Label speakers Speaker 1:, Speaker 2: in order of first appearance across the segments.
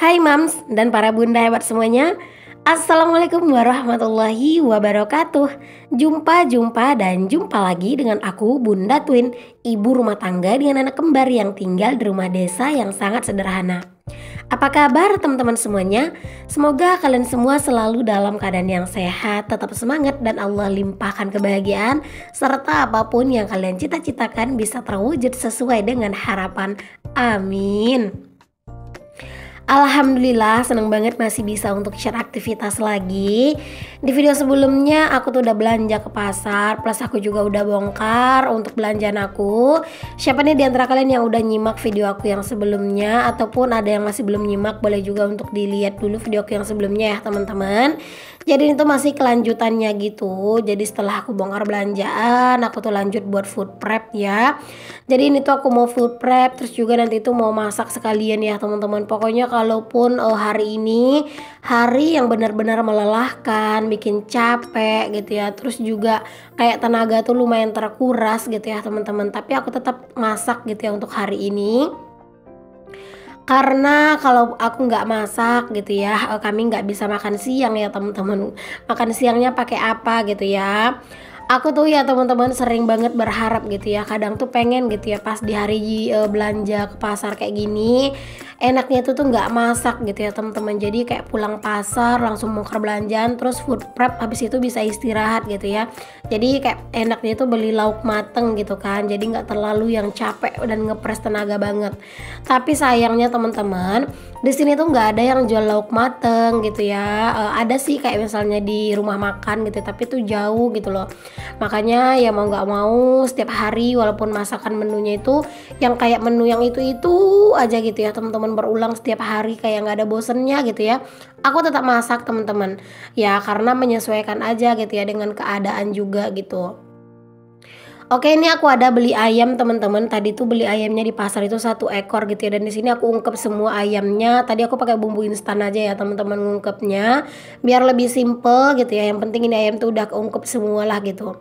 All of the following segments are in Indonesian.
Speaker 1: Hai Mams dan para bunda hebat semuanya. Assalamualaikum warahmatullahi wabarakatuh. Jumpa lagi dengan aku Bunda Twin, ibu rumah tangga dengan anak kembar yang tinggal di rumah desa yang sangat sederhana. Apa kabar teman-teman semuanya? Semoga kalian semua selalu dalam keadaan yang sehat, tetap semangat dan Allah limpahkan kebahagiaan serta apapun yang kalian cita-citakan bisa terwujud sesuai dengan harapan. Amin. Alhamdulillah seneng banget masih bisa untuk share aktivitas lagi. Di video sebelumnya aku tuh udah belanja ke pasar, plus aku juga udah bongkar untuk belanjaan aku. Siapa nih di antara kalian yang udah nyimak video aku yang sebelumnya, ataupun ada yang masih belum nyimak, boleh juga untuk dilihat dulu video aku yang sebelumnya ya teman-teman. Jadi itu masih kelanjutannya gitu. Jadi setelah aku bongkar belanjaan, aku tuh lanjut buat food prep ya. Jadi ini tuh aku mau food prep, terus juga nanti itu mau masak sekalian ya teman-teman. Pokoknya kalaupun hari ini hari yang benar-benar melelahkan, bikin capek gitu ya, terus juga kayak tenaga tuh lumayan terkuras gitu ya teman-teman, tapi aku tetap masak gitu ya untuk hari ini. Karena kalau aku nggak masak gitu ya, kami nggak bisa makan siang ya teman-teman. Makan siangnya pakai apa gitu ya. Aku tuh ya teman-teman sering banget berharap gitu ya, kadang tuh pengen gitu ya pas di hari belanja ke pasar kayak gini, enaknya itu tuh nggak masak gitu ya teman-teman. Jadi kayak pulang pasar langsung bongkar belanjaan, terus food prep, habis itu bisa istirahat gitu ya. Jadi kayak enaknya itu beli lauk mateng gitu kan, jadi nggak terlalu yang capek dan ngepres tenaga banget. Tapi sayangnya teman-teman, di sini tuh nggak ada yang jual lauk mateng gitu ya. Ada sih kayak misalnya di rumah makan gitu, tapi tuh jauh gitu loh. Makanya ya mau nggak mau setiap hari walaupun masakan menunya itu yang kayak menu yang itu aja gitu ya teman-teman, berulang setiap hari kayak nggak ada bosennya gitu ya, aku tetap masak teman-teman ya, karena menyesuaikan aja gitu ya dengan keadaan juga gitu. Oke, ini aku ada beli ayam teman-teman. Tadi tuh beli ayamnya di pasar itu 1 ekor gitu ya. Dan di sini aku ungkep semua ayamnya. Tadi aku pakai bumbu instan aja ya teman-teman ngungkepnya, biar lebih simple gitu ya. Yang penting ini ayam tuh udah keungkep semua lah gitu.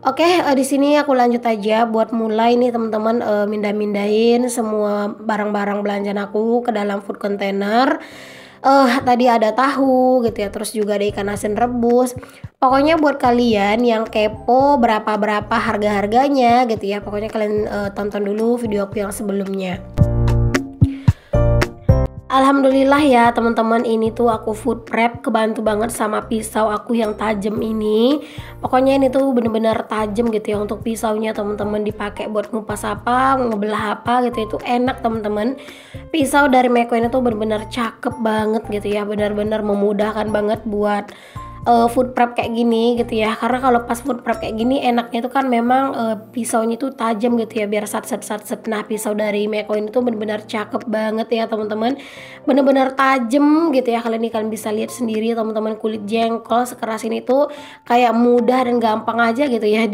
Speaker 1: Oke, di sini aku lanjut aja buat mulai nih teman-teman, mindahin semua barang-barang belanjaan aku ke dalam food container. Tadi ada tahu gitu ya, terus juga ada ikan asin rebus. Pokoknya buat kalian yang kepo berapa harga-harganya gitu ya, pokoknya kalian tonton dulu video aku yang sebelumnya. Alhamdulillah ya teman-teman, ini tuh aku food prep kebantu banget sama pisau aku yang tajam ini. Pokoknya ini tuh bener-bener tajam gitu ya untuk pisaunya teman-teman, dipakai buat ngupas apa, ngebelah apa gitu, itu enak teman-teman. Pisau dari Meko ini tuh bener-bener cakep banget gitu ya, bener-bener memudahkan banget buat food prep kayak gini gitu ya. Karena kalau pas food prep kayak gini enaknya itu kan memang pisaunya itu tajam gitu ya, biar sat. Nah, pisau dari Meko ini tuh bener-bener cakep banget ya teman-teman, bener-bener tajam gitu ya. Kalian bisa lihat sendiri teman-teman, kulit jengkol sekeras ini tuh kayak mudah dan gampang aja gitu ya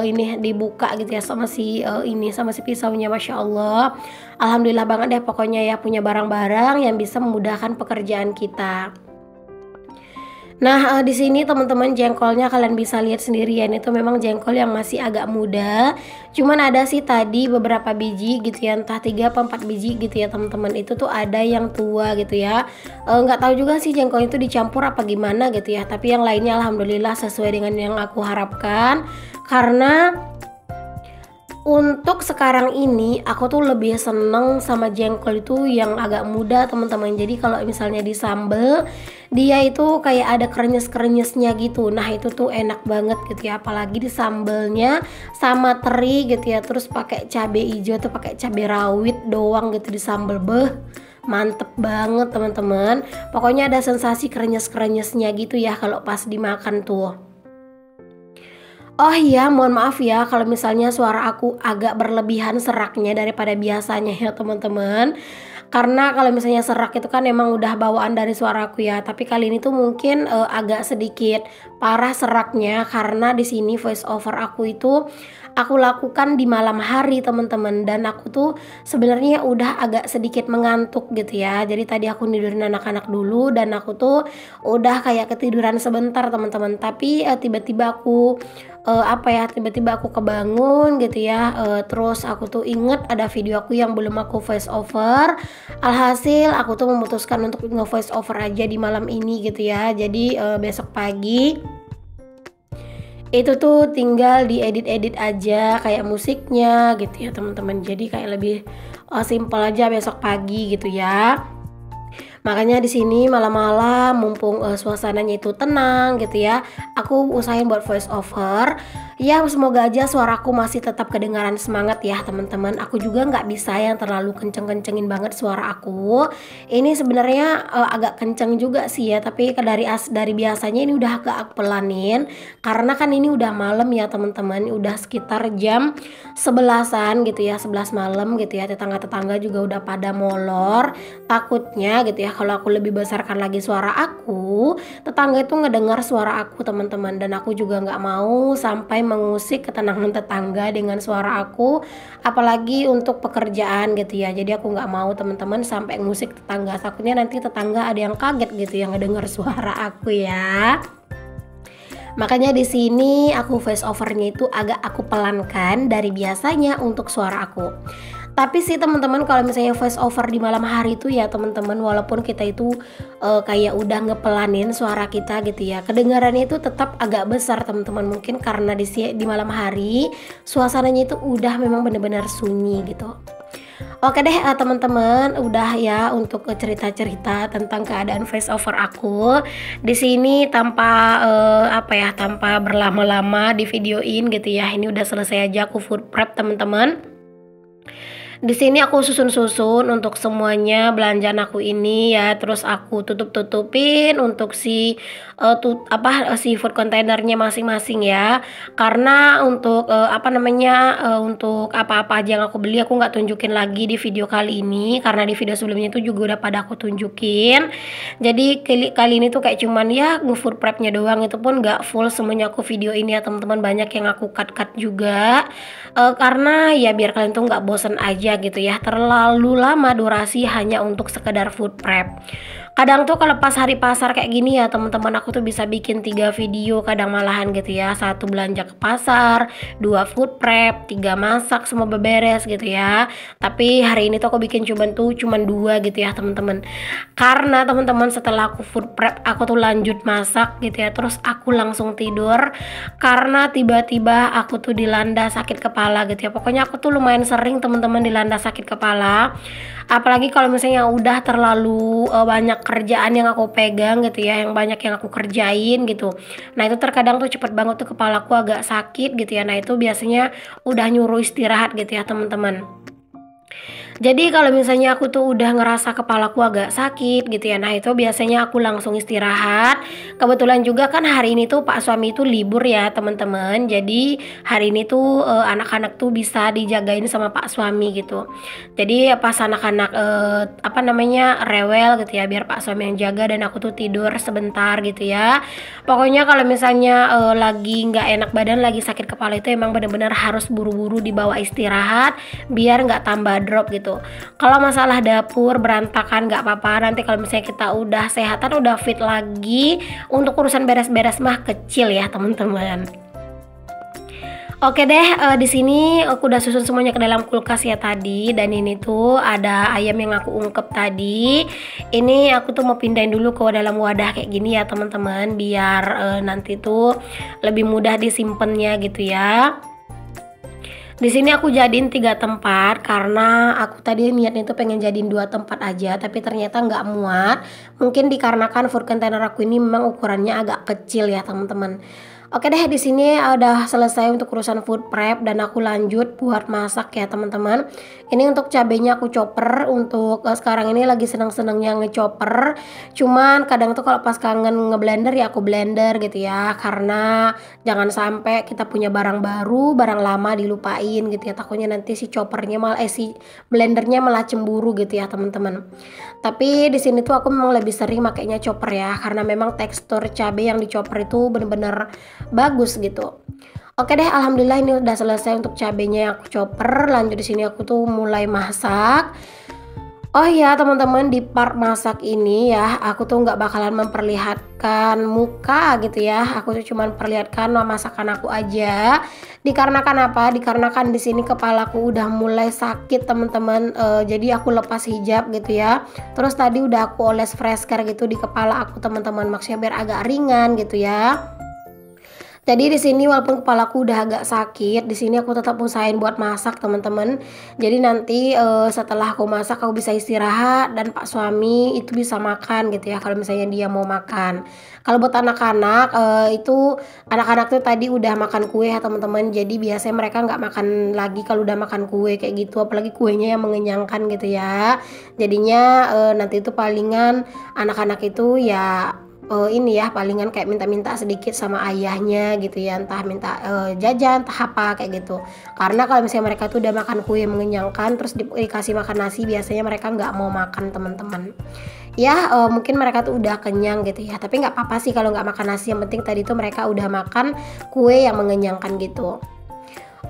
Speaker 1: ini dibuka gitu ya sama sama si pisaunya. Masya Allah, alhamdulillah banget deh pokoknya ya, punya barang-barang yang bisa memudahkan pekerjaan kita. Nah, di sini teman-teman jengkolnya kalian bisa lihat sendiri ya, itu memang jengkol yang masih agak muda. Cuman ada sih tadi beberapa biji gitu ya, entah 3 atau 4 biji gitu ya teman-teman. Itu tuh ada yang tua gitu ya. Nggak tahu juga sih jengkol itu dicampur apa gimana gitu ya. Tapi yang lainnya alhamdulillah sesuai dengan yang aku harapkan. Karena untuk sekarang ini aku tuh lebih seneng sama jengkol itu yang agak muda teman-teman. Jadi kalau misalnya disambel, dia itu kayak ada krenyes-krenyesnya gitu. Nah itu tuh enak banget gitu ya, apalagi disambelnya sama teri gitu ya, terus pakai cabai hijau atau pakai cabai rawit doang gitu disambel, mantep banget teman-teman. Pokoknya ada sensasi krenyes-krenyesnya gitu ya kalau pas dimakan tuh. Oh iya, mohon maaf ya kalau misalnya suara aku agak berlebihan seraknya daripada biasanya ya teman-teman. Karena kalau misalnya serak itu kan emang udah bawaan dari suara aku ya. Tapi kali ini tuh mungkin agak sedikit parah seraknya karena di sini voice over aku itu aku lakukan di malam hari teman-teman, dan aku tuh sebenarnya udah agak sedikit mengantuk gitu ya. Jadi tadi aku nidurin anak-anak dulu dan aku tuh udah kayak ketiduran sebentar teman-teman, tapi tiba-tiba aku tiba-tiba aku kebangun gitu ya. Terus aku tuh inget ada video aku yang belum aku voice over. Alhasil aku tuh memutuskan untuk nge-voice over aja di malam ini gitu ya. Jadi besok pagi itu tuh tinggal diedit-edit aja kayak musiknya gitu ya teman-teman. Jadi kayak lebih simpel aja besok pagi gitu ya. Makanya di sini malam-malam mumpung suasananya itu tenang gitu ya, aku usahain buat voice over. Ya semoga aja suaraku masih tetap kedengaran semangat ya teman-teman. Aku juga nggak bisa yang terlalu kenceng-kencengin banget suara aku. Ini sebenarnya agak kenceng juga sih ya, tapi dari biasanya ini udah agak aku pelanin karena kan ini udah malam ya teman-teman, udah sekitar jam 11-an gitu ya, 11 malam gitu ya. Tetangga-tetangga juga udah pada molor. Takutnya gitu ya kalau aku lebih besarkan lagi suara aku, tetangga itu ngedengar suara aku teman-teman, dan aku juga nggak mau sampai mengusik ketenangan tetangga dengan suara aku, apalagi untuk pekerjaan gitu ya. Jadi aku nggak mau teman-teman sampai ngusik tetangga, takutnya nanti tetangga ada yang kaget gitu yang ngedengar suara aku ya. Makanya di sini aku voice overnya itu agak aku pelankan dari biasanya untuk suara aku. Tapi sih teman-teman, kalau misalnya voice over di malam hari itu ya teman-teman, walaupun kita itu kayak udah ngepelanin suara kita gitu ya, kedengarannya itu tetap agak besar teman-teman. Mungkin karena di malam hari suasananya itu udah memang benar-benar sunyi gitu. Oke deh teman-teman, udah ya untuk cerita-cerita tentang keadaan voice over aku. Di sini tanpa tanpa berlama-lama di videoin gitu ya. Ini udah selesai aja aku food prep teman-teman. Di sini aku susun-susun untuk semuanya belanjaan aku ini ya, terus aku tutup-tutupin untuk seafood kontainernya masing-masing ya. Karena untuk untuk apa-apa aja yang aku beli aku nggak tunjukin lagi di video kali ini, karena di video sebelumnya itu juga udah pada aku tunjukin. Jadi kali ini tuh kayak cuman ya nge-food prepnya doang, itu pun nggak full semuanya aku video ini ya teman-teman, banyak yang aku cut juga. Karena ya biar kalian tuh nggak bosen aja gitu ya, terlalu lama durasi hanya untuk sekedar food prep. Kadang tuh kalau pas hari pasar kayak gini ya teman-teman, aku tuh bisa bikin 3 video kadang malahan gitu ya. 1 belanja ke pasar, 2 food prep, 3 masak semua beberes gitu ya. Tapi hari ini tuh aku bikin cuman 2 gitu ya teman-teman. Karena teman-teman setelah aku food prep aku tuh lanjut masak gitu ya, terus aku langsung tidur karena tiba-tiba aku tuh dilanda sakit kepala gitu ya. Pokoknya aku tuh lumayan sering teman-teman dilanda sakit kepala. Apalagi kalau misalnya udah terlalu banyak kerjaan yang aku pegang gitu ya, yang banyak yang aku kerjain gitu. Nah itu terkadang tuh cepet banget tuh kepalaku agak sakit gitu ya. Nah itu biasanya udah nyuruh istirahat gitu ya teman-teman. Jadi kalau misalnya aku tuh udah ngerasa kepalaku agak sakit gitu ya, nah itu biasanya aku langsung istirahat. Kebetulan juga kan hari ini tuh Pak suami itu libur ya teman-teman. Jadi hari ini tuh anak-anak tuh bisa dijagain sama Pak suami gitu. Jadi pas anak-anak rewel gitu ya, biar Pak suami yang jaga dan aku tuh tidur sebentar gitu ya. Pokoknya kalau misalnya lagi nggak enak badan, lagi sakit kepala, itu emang bener-bener harus buru-buru dibawa istirahat biar nggak tambah drop gitu. Kalau masalah dapur berantakan nggak apa-apa, nanti kalau misalnya kita udah sehatan, udah fit lagi, untuk urusan beres-beres mah kecil ya teman-teman. Oke deh, di sini aku udah susun semuanya ke dalam kulkas ya tadi, dan ini tuh ada ayam yang aku ungkep tadi. Ini aku tuh mau pindahin dulu ke dalam wadah kayak gini ya teman-teman, biar nanti tuh lebih mudah disimpannya gitu ya. Di sini aku jadiin 3 tempat karena aku tadi niatnya tuh pengen jadiin 2 tempat aja, tapi ternyata nggak muat. Mungkin dikarenakan food container aku ini memang ukurannya agak kecil ya teman-teman. Oke deh, di sini udah selesai untuk urusan food prep dan aku lanjut buat masak ya teman-teman. Ini untuk cabenya aku chopper. Untuk sekarang ini lagi seneng-senengnya ngechopper. Cuman kadang tuh kalau pas kangen ngeblender ya aku blender gitu ya. Karena jangan sampai kita punya barang baru, barang lama dilupain gitu ya. Takutnya nanti si si blendernya malah cemburu gitu ya teman-teman. Tapi di sini tuh aku memang lebih sering makainya chopper ya, karena memang tekstur cabai yang di chopper itu bener-bener bagus gitu. Oke deh, alhamdulillah ini udah selesai untuk cabenya yang aku chopper. Lanjut di sini aku tuh mulai masak. Oh ya teman-teman, di part masak ini ya aku tuh nggak bakalan memperlihatkan muka gitu ya. Aku tuh cuman perlihatkan masakan aku aja. Dikarenakan apa? Dikarenakan di sini kepalaku udah mulai sakit teman-teman. Jadi aku lepas hijab gitu ya. Terus tadi udah aku oles fresh care gitu di kepala aku teman-teman, maksudnya biar agak ringan gitu ya. Jadi di sini walaupun kepalaku udah agak sakit, di sini aku tetap usahain buat masak teman-teman. Jadi nanti setelah aku masak aku bisa istirahat dan Pak suami itu bisa makan gitu ya kalau misalnya dia mau makan. Kalau buat anak-anak itu anak-anak tuh tadi udah makan kue ya teman-teman. Jadi biasanya mereka nggak makan lagi kalau udah makan kue kayak gitu, apalagi kuenya yang mengenyangkan gitu ya. Jadinya nanti itu palingan anak-anak itu ya ini ya palingan kayak minta-minta sedikit sama ayahnya gitu ya, entah minta jajan entah apa kayak gitu. Karena kalau misalnya mereka tuh udah makan kue mengenyangkan terus dikasih makan nasi, biasanya mereka nggak mau makan teman-teman ya. Mungkin mereka tuh udah kenyang gitu ya, tapi nggak apa-apa sih kalau nggak makan nasi, yang penting tadi tuh mereka udah makan kue yang mengenyangkan gitu.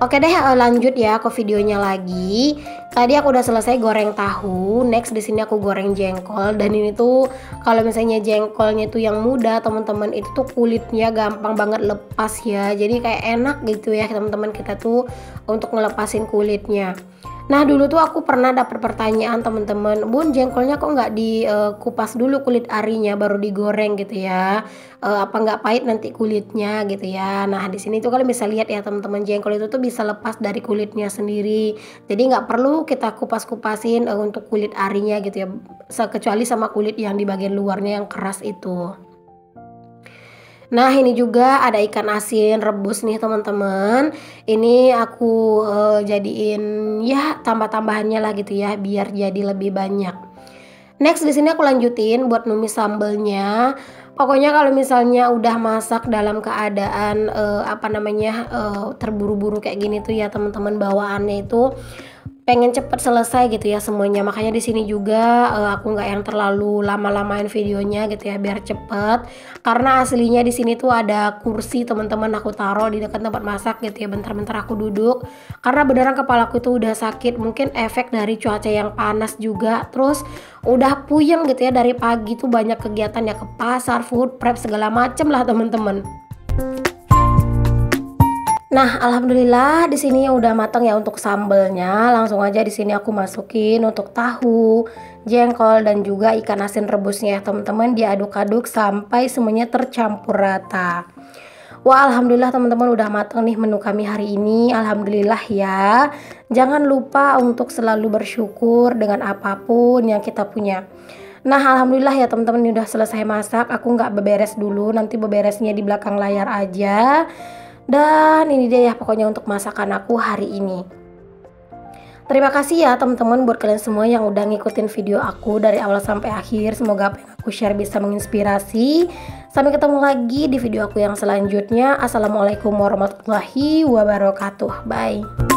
Speaker 1: Oke deh, lanjut ya ke videonya lagi. Tadi aku udah selesai goreng tahu. Next di sini aku goreng jengkol, dan ini tuh kalau misalnya jengkolnya itu yang muda teman-teman, itu tuh kulitnya gampang banget lepas ya. Jadi kayak enak gitu ya teman-teman kita tuh untuk ngelepasin kulitnya. Nah dulu tuh aku pernah dapat pertanyaan teman-teman, Bun jengkolnya kok nggak dikupas dulu kulit arinya baru digoreng gitu ya? Apa nggak pahit nanti kulitnya gitu ya? Nah di sini tuh kalian bisa lihat ya teman-teman, jengkol itu tuh bisa lepas dari kulitnya sendiri. Jadi nggak perlu kita kupas-kupasin untuk kulit arinya gitu ya, kecuali sama kulit yang di bagian luarnya yang keras itu. Nah ini juga ada ikan asin rebus nih teman-teman. Ini aku jadiin ya tambah-tambahannya lah gitu ya biar jadi lebih banyak. Next di sini aku lanjutin buat numis sambelnya. Pokoknya kalau misalnya udah masak dalam keadaan terburu-buru kayak gini tuh ya teman-teman, bawaannya itu pengen cepet selesai gitu ya semuanya. Makanya di sini juga aku nggak yang terlalu lama-lamain videonya gitu ya biar cepet. Karena aslinya di sini tuh ada kursi teman-teman, aku taruh di dekat tempat masak gitu ya. Bentar-bentar aku duduk karena beneran kepalaku tuh udah sakit. Mungkin efek dari cuaca yang panas juga. Terus udah puyeng gitu ya, dari pagi tuh banyak kegiatan ya, ke pasar, food prep segala macem lah teman-teman. Nah, alhamdulillah di sini udah matang ya untuk sambelnya. Langsung aja di sini aku masukin untuk tahu, jengkol dan juga ikan asin rebusnya ya teman-teman, diaduk-aduk sampai semuanya tercampur rata. Wah, alhamdulillah teman-teman udah matang nih menu kami hari ini. Alhamdulillah ya. Jangan lupa untuk selalu bersyukur dengan apapun yang kita punya. Nah, alhamdulillah ya teman-teman, ini udah selesai masak. Aku nggak beberes dulu, nanti beberesnya di belakang layar aja. Dan ini dia ya pokoknya untuk masakan aku hari ini. Terima kasih ya teman-teman buat kalian semua yang udah ngikutin video aku dari awal sampai akhir. Semoga apa yang aku share bisa menginspirasi. Sampai ketemu lagi di video aku yang selanjutnya. Assalamualaikum warahmatullahi wabarakatuh. Bye.